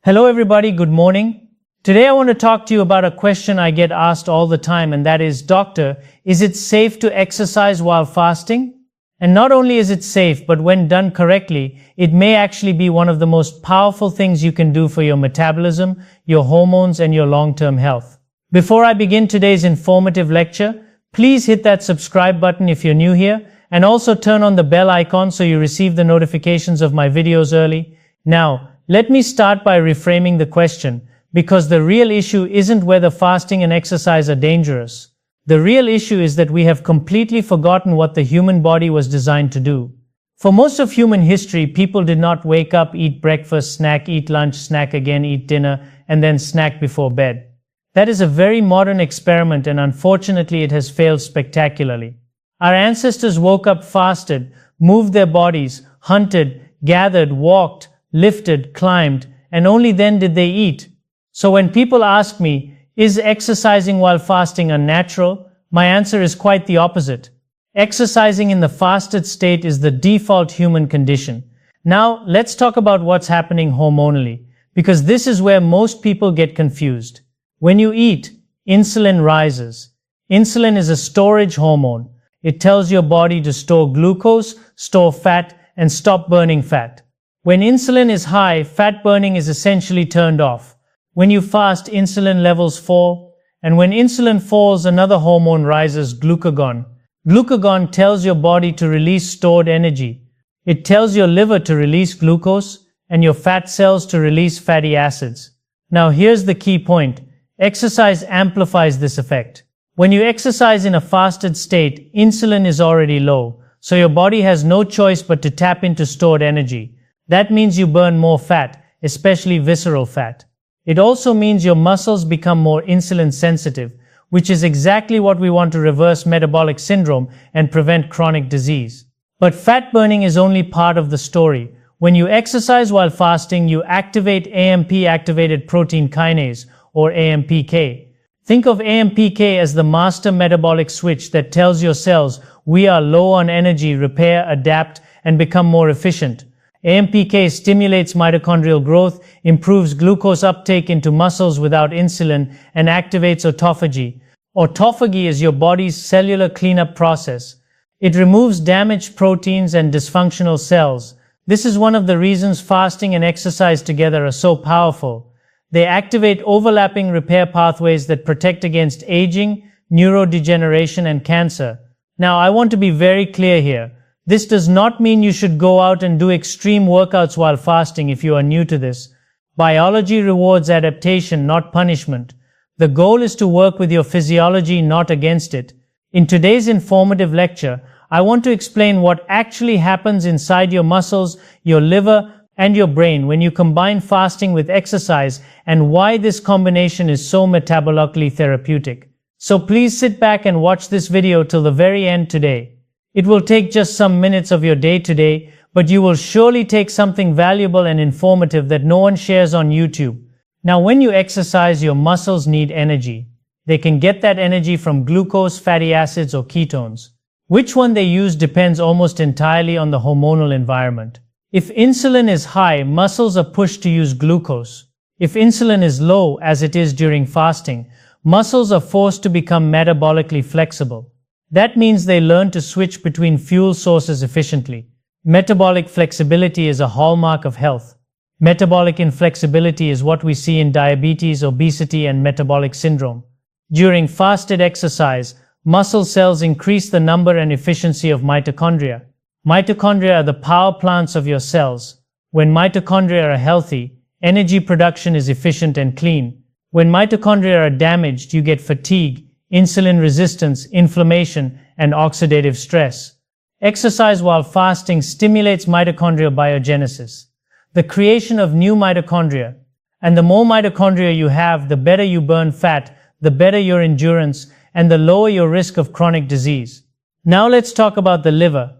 Hello everybody, good morning. Today I want to talk to you about a question I get asked all the time, and that is, Doctor, is it safe to exercise while fasting? And not only is it safe, but when done correctly, it may actually be one of the most powerful things you can do for your metabolism, your hormones, and your long-term health. Before I begin today's informative lecture, please hit that subscribe button if you're new here, and also turn on the bell icon so you receive the notifications of my videos early. Now, let me start by reframing the question, because the real issue isn't whether fasting and exercise are dangerous. The real issue is that we have completely forgotten what the human body was designed to do. For most of human history, people did not wake up, eat breakfast, snack, eat lunch, snack again, eat dinner, and then snack before bed. That is a very modern experiment, and unfortunately it has failed spectacularly. Our ancestors woke up, fasted, moved their bodies, hunted, gathered, walked, lifted, climbed, and only then did they eat. So when people ask me, is exercising while fasting unnatural? My answer is quite the opposite. Exercising in the fasted state is the default human condition. Now, let's talk about what's happening hormonally, because this is where most people get confused. When you eat, insulin rises. Insulin is a storage hormone. It tells your body to store glucose, store fat, and stop burning fat. When insulin is high, fat burning is essentially turned off. When you fast, insulin levels fall, and when insulin falls, another hormone rises, glucagon. Glucagon tells your body to release stored energy. It tells your liver to release glucose, and your fat cells to release fatty acids. Now here's the key point. Exercise amplifies this effect. When you exercise in a fasted state, insulin is already low, so your body has no choice but to tap into stored energy. That means you burn more fat, especially visceral fat. It also means your muscles become more insulin sensitive, which is exactly what we want to reverse metabolic syndrome and prevent chronic disease. But fat burning is only part of the story. When you exercise while fasting, you activate AMP-activated protein kinase, or AMPK. Think of AMPK as the master metabolic switch that tells your cells we are low on energy, repair, adapt, and become more efficient. AMPK stimulates mitochondrial growth, improves glucose uptake into muscles without insulin, and activates autophagy. Autophagy is your body's cellular cleanup process. It removes damaged proteins and dysfunctional cells. This is one of the reasons fasting and exercise together are so powerful. They activate overlapping repair pathways that protect against aging, neurodegeneration, and cancer. Now, I want to be very clear here. This does not mean you should go out and do extreme workouts while fasting if you are new to this. Biology rewards adaptation, not punishment. The goal is to work with your physiology, not against it. In today's informative lecture, I want to explain what actually happens inside your muscles, your liver, and your brain when you combine fasting with exercise, and why this combination is so metabolically therapeutic. So please sit back and watch this video till the very end today. It will take just some minutes of your day today, but you will surely take something valuable and informative that no one shares on YouTube. Now, when you exercise, your muscles need energy. They can get that energy from glucose, fatty acids, or ketones. Which one they use depends almost entirely on the hormonal environment. If insulin is high, muscles are pushed to use glucose. If insulin is low, as it is during fasting, muscles are forced to become metabolically flexible. That means they learn to switch between fuel sources efficiently. Metabolic flexibility is a hallmark of health. Metabolic inflexibility is what we see in diabetes, obesity, and metabolic syndrome. During fasted exercise, muscle cells increase the number and efficiency of mitochondria. Mitochondria are the power plants of your cells. When mitochondria are healthy, energy production is efficient and clean. When mitochondria are damaged, you get fatigue, insulin resistance, inflammation, and oxidative stress. Exercise while fasting stimulates mitochondrial biogenesis, the creation of new mitochondria. And the more mitochondria you have, the better you burn fat, the better your endurance, and the lower your risk of chronic disease. Now let's talk about the liver,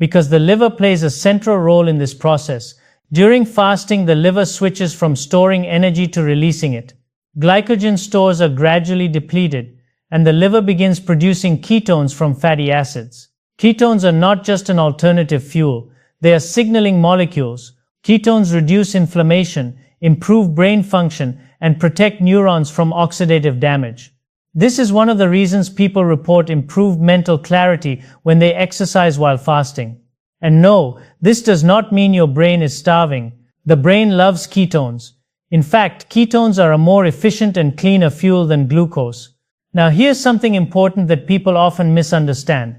because the liver plays a central role in this process. During fasting, the liver switches from storing energy to releasing it. Glycogen stores are gradually depleted, and the liver begins producing ketones from fatty acids. Ketones are not just an alternative fuel, they are signaling molecules. Ketones reduce inflammation, improve brain function, and protect neurons from oxidative damage. This is one of the reasons people report improved mental clarity when they exercise while fasting. And no, this does not mean your brain is starving. The brain loves ketones. In fact, ketones are a more efficient and cleaner fuel than glucose. Now here's something important that people often misunderstand.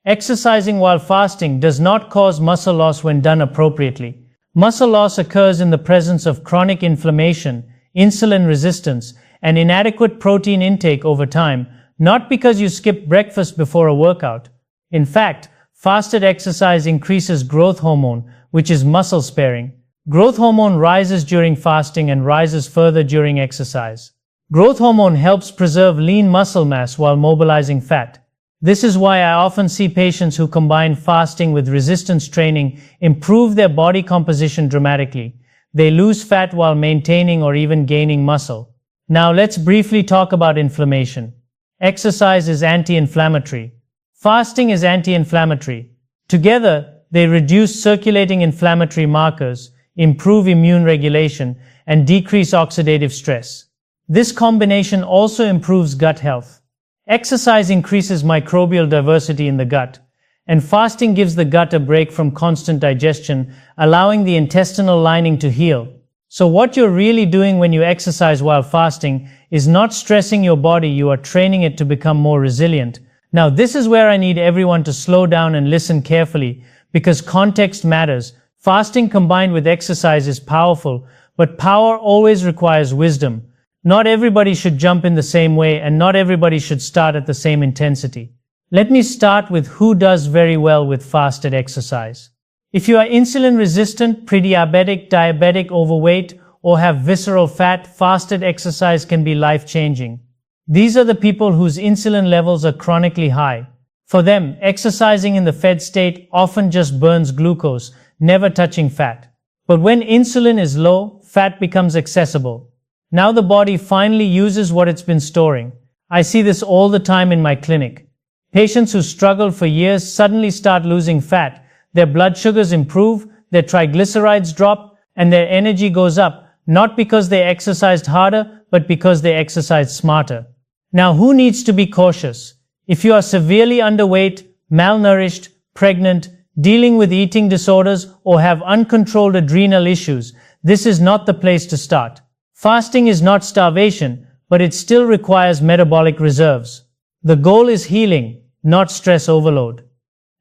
Exercising while fasting does not cause muscle loss when done appropriately. Muscle loss occurs in the presence of chronic inflammation, insulin resistance, and inadequate protein intake over time, not because you skip breakfast before a workout. In fact, fasted exercise increases growth hormone, which is muscle sparing. Growth hormone rises during fasting and rises further during exercise. Growth hormone helps preserve lean muscle mass while mobilizing fat. This is why I often see patients who combine fasting with resistance training improve their body composition dramatically. They lose fat while maintaining or even gaining muscle. Now let's briefly talk about inflammation. Exercise is anti-inflammatory. Fasting is anti-inflammatory. Together, they reduce circulating inflammatory markers, improve immune regulation, and decrease oxidative stress. This combination also improves gut health. Exercise increases microbial diversity in the gut, and fasting gives the gut a break from constant digestion, allowing the intestinal lining to heal. So what you're really doing when you exercise while fasting is not stressing your body, you are training it to become more resilient. Now this is where I need everyone to slow down and listen carefully, because context matters. Fasting combined with exercise is powerful, but power always requires wisdom. Not everybody should jump in the same way, and not everybody should start at the same intensity. Let me start with who does very well with fasted exercise. If you are insulin resistant, pre-diabetic, diabetic, overweight, or have visceral fat, fasted exercise can be life-changing. These are the people whose insulin levels are chronically high. For them, exercising in the fed state often just burns glucose, never touching fat. But when insulin is low, fat becomes accessible. Now the body finally uses what it's been storing. I see this all the time in my clinic. Patients who struggled for years suddenly start losing fat. Their blood sugars improve, their triglycerides drop, and their energy goes up, not because they exercised harder, but because they exercised smarter. Now who needs to be cautious? If you are severely underweight, malnourished, pregnant, dealing with eating disorders, or have uncontrolled adrenal issues, this is not the place to start. Fasting is not starvation, but it still requires metabolic reserves. The goal is healing, not stress overload.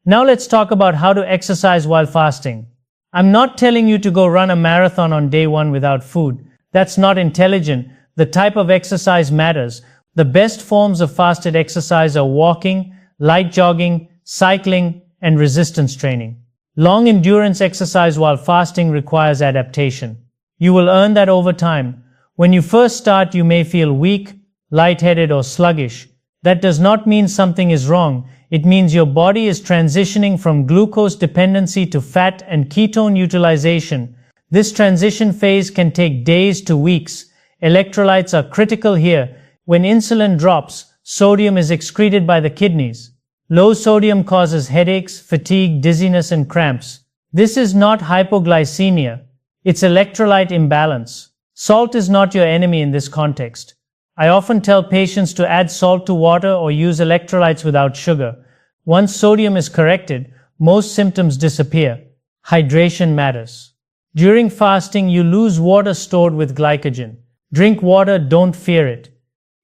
Now let's talk about how to exercise while fasting. I'm not telling you to go run a marathon on day one without food. That's not intelligent. The type of exercise matters. The best forms of fasted exercise are walking, light jogging, cycling, and resistance training. Long endurance exercise while fasting requires adaptation. You will earn that over time. When you first start, you may feel weak, lightheaded, or sluggish. That does not mean something is wrong. It means your body is transitioning from glucose dependency to fat and ketone utilization. This transition phase can take days to weeks. Electrolytes are critical here. When insulin drops, sodium is excreted by the kidneys. Low sodium causes headaches, fatigue, dizziness, and cramps. This is not hypoglycemia. It's electrolyte imbalance. Salt is not your enemy in this context. I often tell patients to add salt to water or use electrolytes without sugar. Once sodium is corrected, most symptoms disappear. Hydration matters. During fasting, you lose water stored with glycogen. Drink water, don't fear it.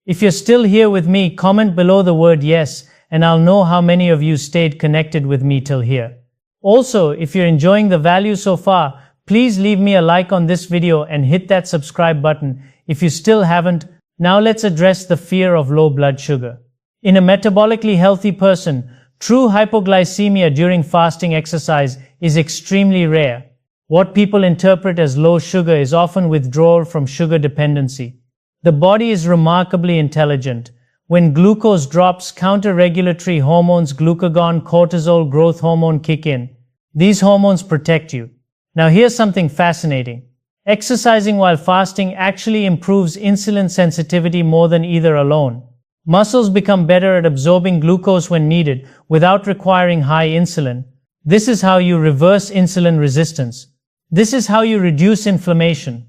If you're still here with me, comment below the word yes, and I'll know how many of you stayed connected with me till here. Also, if you're enjoying the value so far, please leave me a like on this video and hit that subscribe button if you still haven't. Now let's address the fear of low blood sugar. In a metabolically healthy person, true hypoglycemia during fasting exercise is extremely rare. What people interpret as low sugar is often withdrawal from sugar dependency. The body is remarkably intelligent. When glucose drops, counter-regulatory hormones, glucagon, cortisol, growth hormone kick in. These hormones protect you. Now here's something fascinating. Exercising while fasting actually improves insulin sensitivity more than either alone. Muscles become better at absorbing glucose when needed without requiring high insulin. This is how you reverse insulin resistance. This is how you reduce inflammation.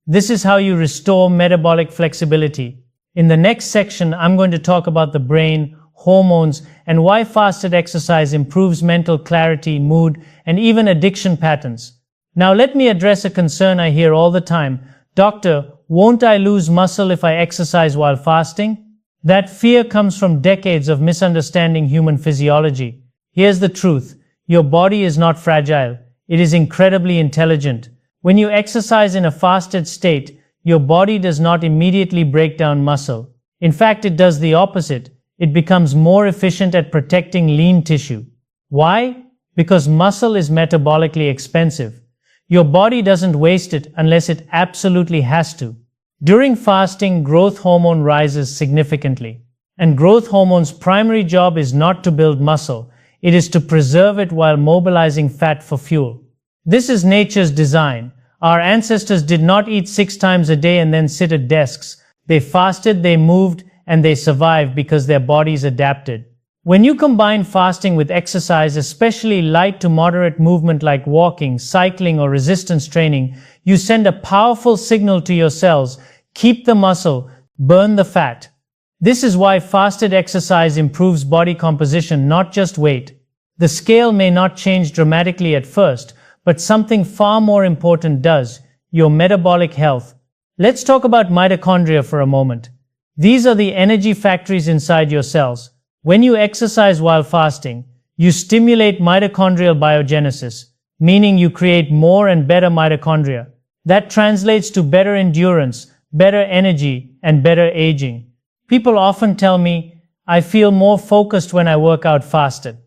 This is how you restore metabolic flexibility. In the next section, I'm going to talk about the brain, hormones, and why fasted exercise improves mental clarity, mood, and even addiction patterns. Now let me address a concern I hear all the time. Doctor, won't I lose muscle if I exercise while fasting? That fear comes from decades of misunderstanding human physiology. Here's the truth. Your body is not fragile. It is incredibly intelligent. When you exercise in a fasted state, your body does not immediately break down muscle. In fact, it does the opposite. It becomes more efficient at protecting lean tissue. Why? Because muscle is metabolically expensive. Your body doesn't waste it unless it absolutely has to. During fasting, growth hormone rises significantly. And growth hormone's primary job is not to build muscle. It is to preserve it while mobilizing fat for fuel. This is nature's design. Our ancestors did not eat 6 times a day and then sit at desks. They fasted, they moved, and they survived because their bodies adapted. When you combine fasting with exercise, especially light to moderate movement like walking, cycling, or resistance training, you send a powerful signal to your cells: keep the muscle, burn the fat. This is why fasted exercise improves body composition, not just weight. The scale may not change dramatically at first, but something far more important does: your metabolic health. Let's talk about mitochondria for a moment. These are the energy factories inside your cells. When you exercise while fasting, you stimulate mitochondrial biogenesis, meaning you create more and better mitochondria. That translates to better endurance, better energy, and better aging. People often tell me, I feel more focused when I work out fasted.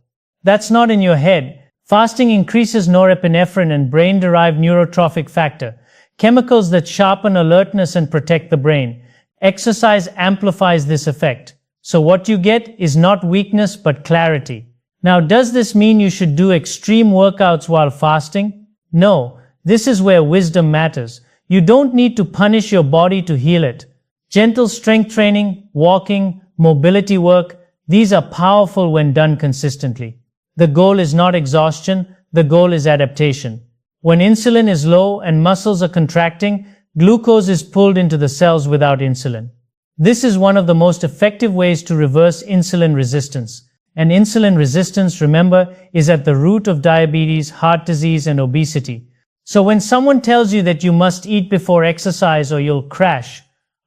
That's not in your head. Fasting increases norepinephrine and brain-derived neurotrophic factor, chemicals that sharpen alertness and protect the brain. Exercise amplifies this effect. So what you get is not weakness but clarity. Now, does this mean you should do extreme workouts while fasting? No, this is where wisdom matters. You don't need to punish your body to heal it. Gentle strength training, walking, mobility work, these are powerful when done consistently. The goal is not exhaustion, the goal is adaptation. When insulin is low and muscles are contracting, glucose is pulled into the cells without insulin. This is one of the most effective ways to reverse insulin resistance. And insulin resistance, remember, is at the root of diabetes, heart disease, and obesity. So when someone tells you that you must eat before exercise or you'll crash,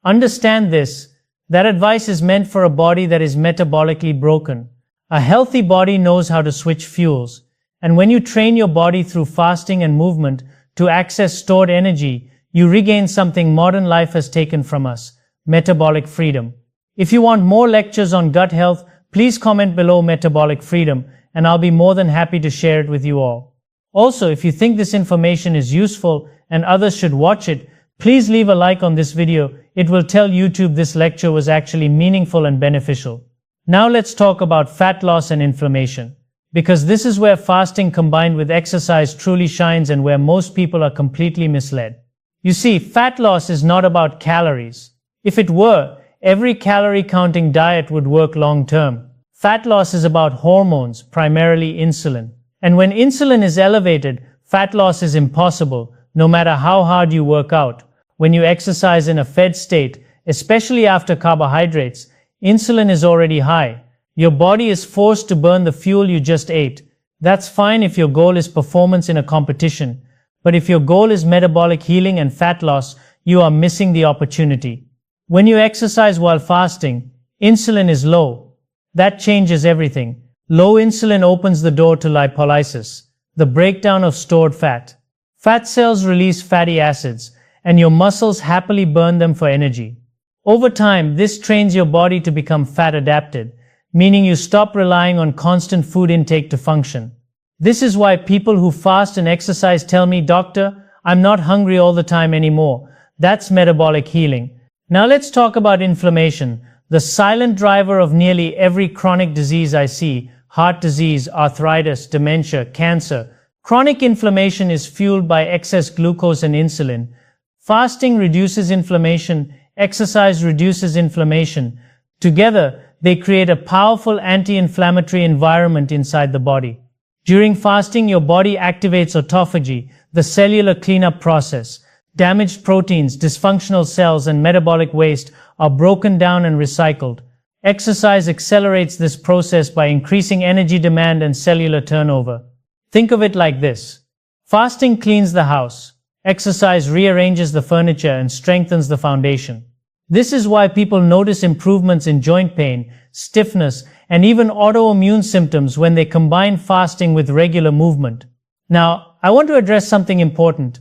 understand this: that advice is meant for a body that is metabolically broken. A healthy body knows how to switch fuels. And when you train your body through fasting and movement to access stored energy, you regain something modern life has taken from us: metabolic freedom. If you want more lectures on gut health, please comment below metabolic freedom, and I'll be more than happy to share it with you all. Also, if you think this information is useful and others should watch it, please leave a like on this video. It will tell YouTube this lecture was actually meaningful and beneficial. Now let's talk about fat loss and inflammation, because this is where fasting combined with exercise truly shines and where most people are completely misled. You see, fat loss is not about calories. If it were, every calorie-counting diet would work long-term. Fat loss is about hormones, primarily insulin. And when insulin is elevated, fat loss is impossible, no matter how hard you work out. When you exercise in a fed state, especially after carbohydrates, insulin is already high. Your body is forced to burn the fuel you just ate. That's fine if your goal is performance in a competition. But if your goal is metabolic healing and fat loss, you are missing the opportunity. When you exercise while fasting, insulin is low. That changes everything. Low insulin opens the door to lipolysis, the breakdown of stored fat. Fat cells release fatty acids, and your muscles happily burn them for energy. Over time, this trains your body to become fat adapted, meaning you stop relying on constant food intake to function. This is why people who fast and exercise tell me, "Doctor, I'm not hungry all the time anymore." That's metabolic healing. Now let's talk about inflammation, the silent driver of nearly every chronic disease I see: heart disease, arthritis, dementia, cancer. Chronic inflammation is fueled by excess glucose and insulin. Fasting reduces inflammation, exercise reduces inflammation. Together, they create a powerful anti-inflammatory environment inside the body. During fasting, your body activates autophagy, the cellular cleanup process. Damaged proteins, dysfunctional cells, and metabolic waste are broken down and recycled. Exercise accelerates this process by increasing energy demand and cellular turnover. Think of it like this. Fasting cleans the house. Exercise rearranges the furniture and strengthens the foundation. This is why people notice improvements in joint pain, stiffness, and even autoimmune symptoms when they combine fasting with regular movement. Now, I want to address something important.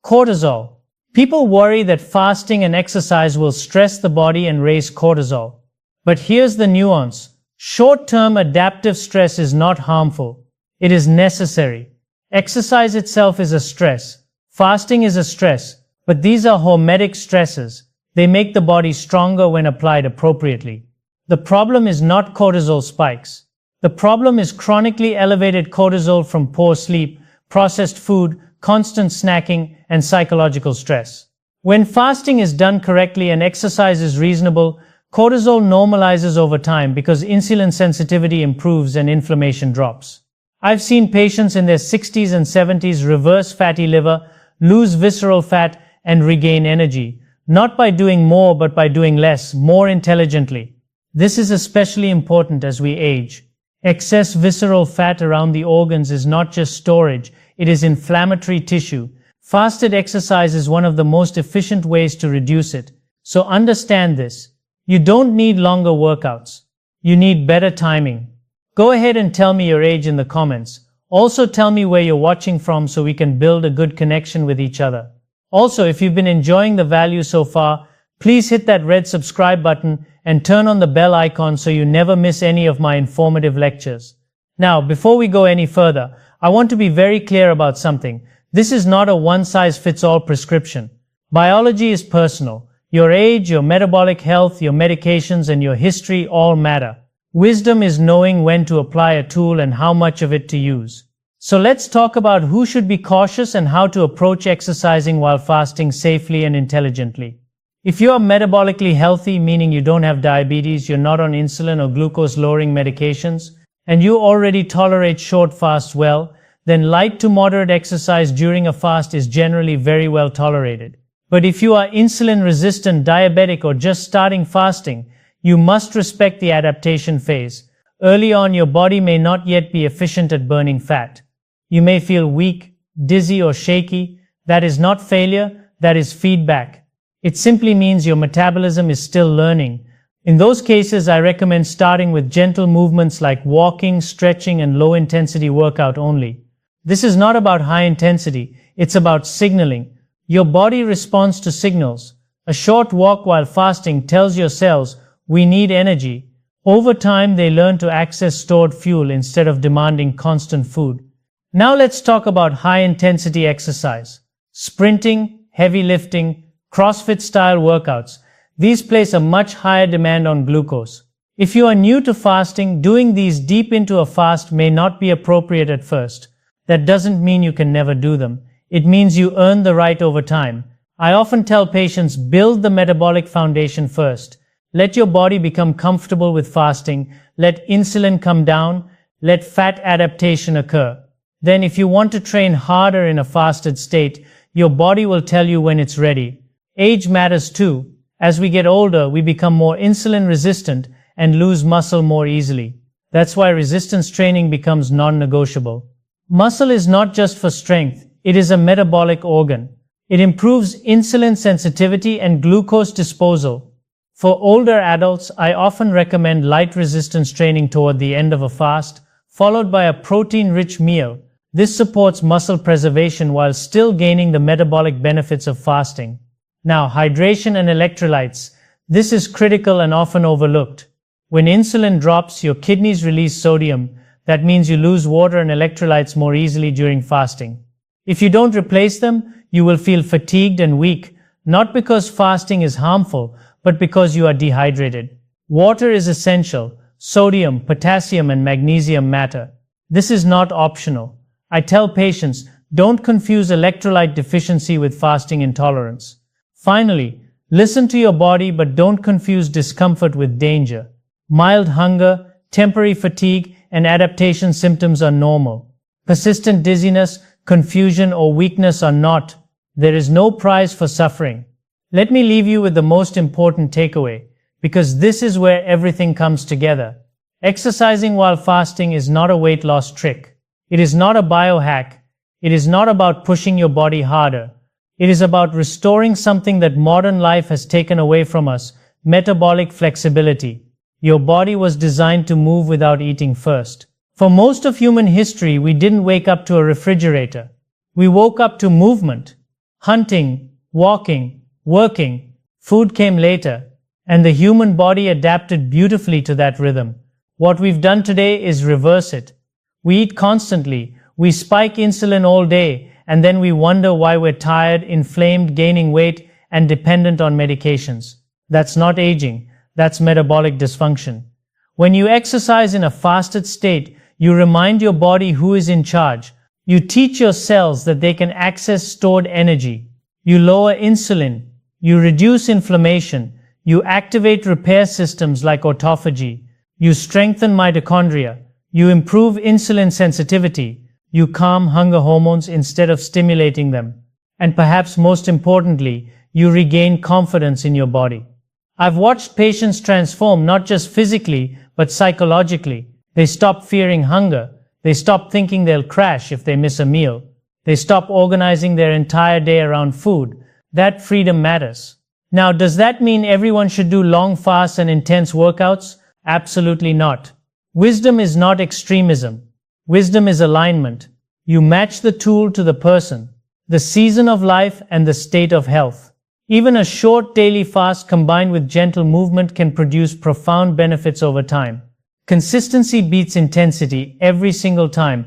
Cortisol. People worry that fasting and exercise will stress the body and raise cortisol. But here's the nuance. Short-term adaptive stress is not harmful. It is necessary. Exercise itself is a stress. Fasting is a stress. But these are hormetic stresses. They make the body stronger when applied appropriately. The problem is not cortisol spikes. The problem is chronically elevated cortisol from poor sleep, processed food, constant snacking, and psychological stress. When fasting is done correctly and exercise is reasonable, cortisol normalizes over time because insulin sensitivity improves and inflammation drops. I've seen patients in their 60s and 70s reverse fatty liver, lose visceral fat, and regain energy, not by doing more but by doing less, more intelligently. This is especially important as we age. Excess visceral fat around the organs is not just storage, it is inflammatory tissue. Fasted exercise is one of the most efficient ways to reduce it. So understand this. You don't need longer workouts. You need better timing. Go ahead and tell me your age in the comments. Also tell me where you're watching from so we can build a good connection with each other. Also, if you've been enjoying the value so far, please hit that red subscribe button and turn on the bell icon so you never miss any of my informative lectures. Now, before we go any further, I want to be very clear about something. This is not a one-size-fits-all prescription. Biology is personal. Your age, your metabolic health, your medications, and your history all matter. Wisdom is knowing when to apply a tool and how much of it to use. So let's talk about who should be cautious and how to approach exercising while fasting safely and intelligently. If you are metabolically healthy, meaning you don't have diabetes, you're not on insulin or glucose-lowering medications, and you already tolerate short fasts well, then light to moderate exercise during a fast is generally very well tolerated. But if you are insulin-resistant, diabetic, or just starting fasting, you must respect the adaptation phase. Early on, your body may not yet be efficient at burning fat. You may feel weak, dizzy, or shaky. That is not failure, that is feedback. It simply means your metabolism is still learning. In those cases, I recommend starting with gentle movements like walking, stretching, and low-intensity workout only. This is not about high intensity, it's about signaling. Your body responds to signals. A short walk while fasting tells your cells, we need energy. Over time, they learn to access stored fuel instead of demanding constant food. Now let's talk about high-intensity exercise. Sprinting, heavy lifting, CrossFit-style workouts. These place a much higher demand on glucose. If you are new to fasting, doing these deep into a fast may not be appropriate at first. That doesn't mean you can never do them. It means you earn the right over time. I often tell patients, build the metabolic foundation first. Let your body become comfortable with fasting. Let insulin come down. Let fat adaptation occur. Then if you want to train harder in a fasted state, your body will tell you when it's ready. Age matters too. As we get older, we become more insulin resistant and lose muscle more easily. That's why resistance training becomes non-negotiable. Muscle is not just for strength, it is a metabolic organ. It improves insulin sensitivity and glucose disposal. For older adults, I often recommend light resistance training toward the end of a fast, followed by a protein-rich meal. This supports muscle preservation while still gaining the metabolic benefits of fasting. Now, hydration and electrolytes. This is critical and often overlooked. When insulin drops, your kidneys release sodium. That means you lose water and electrolytes more easily during fasting. If you don't replace them, you will feel fatigued and weak, not because fasting is harmful, but because you are dehydrated. Water is essential. Sodium, potassium, and magnesium matter. This is not optional. I tell patients, don't confuse electrolyte deficiency with fasting intolerance. Finally, listen to your body but don't confuse discomfort with danger. Mild hunger, temporary fatigue, and adaptation symptoms are normal. Persistent dizziness, confusion, or weakness are not. There is no prize for suffering. Let me leave you with the most important takeaway, because this is where everything comes together. Exercising while fasting is not a weight loss trick. It is not a biohack. It is not about pushing your body harder. It is about restoring something that modern life has taken away from us: metabolic flexibility. Your body was designed to move without eating first. For most of human history, we didn't wake up to a refrigerator. We woke up to movement. Hunting, walking, working. Food came later, and the human body adapted beautifully to that rhythm. What we've done today is reverse it. We eat constantly, we spike insulin all day, and then we wonder why we're tired, inflamed, gaining weight, and dependent on medications. That's not aging, that's metabolic dysfunction. When you exercise in a fasted state, you remind your body who is in charge. You teach your cells that they can access stored energy. You lower insulin. You reduce inflammation. You activate repair systems like autophagy. You strengthen mitochondria. You improve insulin sensitivity. You calm hunger hormones instead of stimulating them. And perhaps most importantly, you regain confidence in your body. I've watched patients transform not just physically, but psychologically. They stop fearing hunger. They stop thinking they'll crash if they miss a meal. They stop organizing their entire day around food. That freedom matters. Now, does that mean everyone should do long fasts and intense workouts? Absolutely not. Wisdom is not extremism. Wisdom is alignment. You match the tool to the person, the season of life, and the state of health. Even a short daily fast combined with gentle movement can produce profound benefits over time. Consistency beats intensity every single time.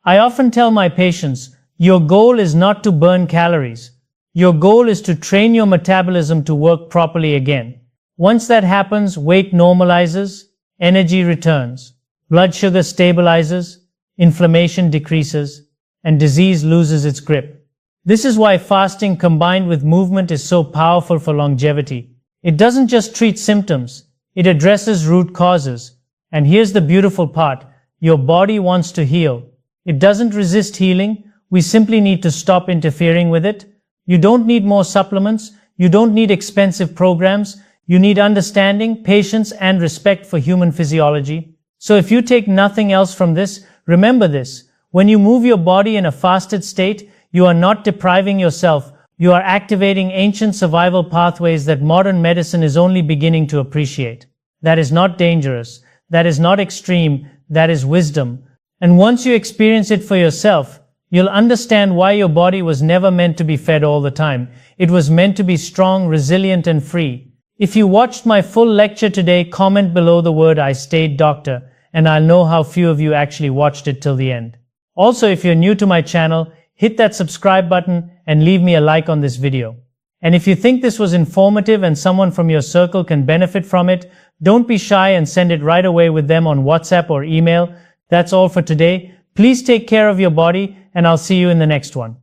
I often tell my patients, your goal is not to burn calories. Your goal is to train your metabolism to work properly again. Once that happens, weight normalizes, energy returns, blood sugar stabilizes, inflammation decreases, and disease loses its grip. This is why fasting combined with movement is so powerful for longevity. It doesn't just treat symptoms, it addresses root causes. And here's the beautiful part, your body wants to heal. It doesn't resist healing, we simply need to stop interfering with it. You don't need more supplements, you don't need expensive programs, you need understanding, patience, and respect for human physiology. So if you take nothing else from this, remember this: when you move your body in a fasted state, you are not depriving yourself, you are activating ancient survival pathways that modern medicine is only beginning to appreciate. That is not dangerous, that is not extreme, that is wisdom. And once you experience it for yourself, you'll understand why your body was never meant to be fed all the time. It was meant to be strong, resilient, and free. If you watched my full lecture today, comment below the word "I stayed doctor," and I'll know how few of you actually watched it till the end. Also, if you're new to my channel, hit that subscribe button and leave me a like on this video. And if you think this was informative and someone from your circle can benefit from it, don't be shy and send it right away with them on WhatsApp or email. That's all for today. Please take care of your body, and I'll see you in the next one.